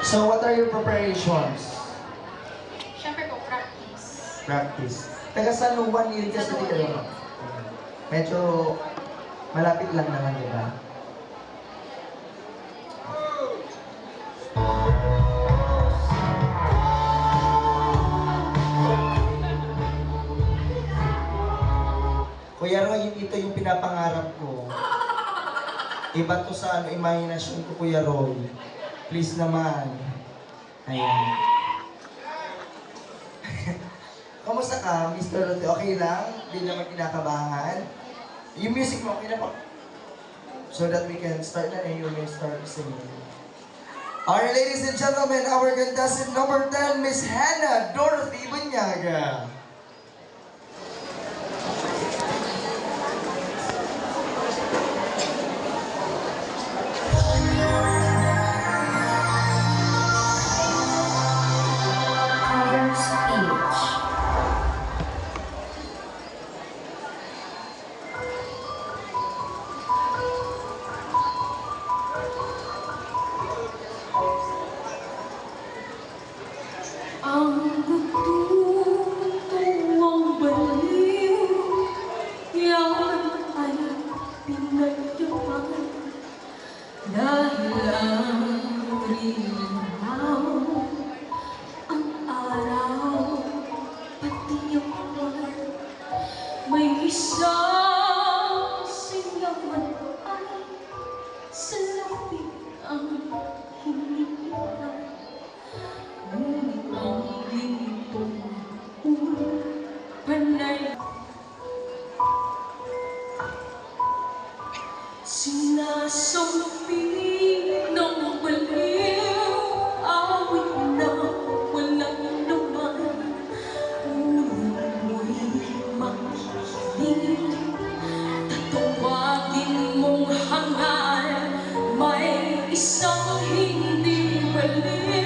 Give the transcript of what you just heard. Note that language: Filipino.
So, what are your preparations? Siyempre po, practice. Practice. Taga San Juan yun kasi San Juan kayo. yun. Medyo malapit lang naman, di ba? Kuya Roy, ito yung pinapangarap ko. Iba to sa imahinasyon ko, Kuya Roy. Please naman. Ayan. Kamusta ka, Mr. Rote? Okay lang? Hindi naman kinakabahan? Yung music mo, okay na po? So that we can start na you may start singing. Alright, ladies and gentlemen, our contestant number 10, Miss Hannah Dorothy Bunyaga. Cover speech. Ang natutuwang baliw, yan ay pinagyaman dahil ang rinaw, ang araw, pati yung buwan, may isang singawan ay sa lapit ang hinihipan. Ngunit ang gintong panay sinasumpi ng baliw, awit na walang naman. Ulo mo'y makikinig, tatawagin mong hangal, may isang hindi baliw.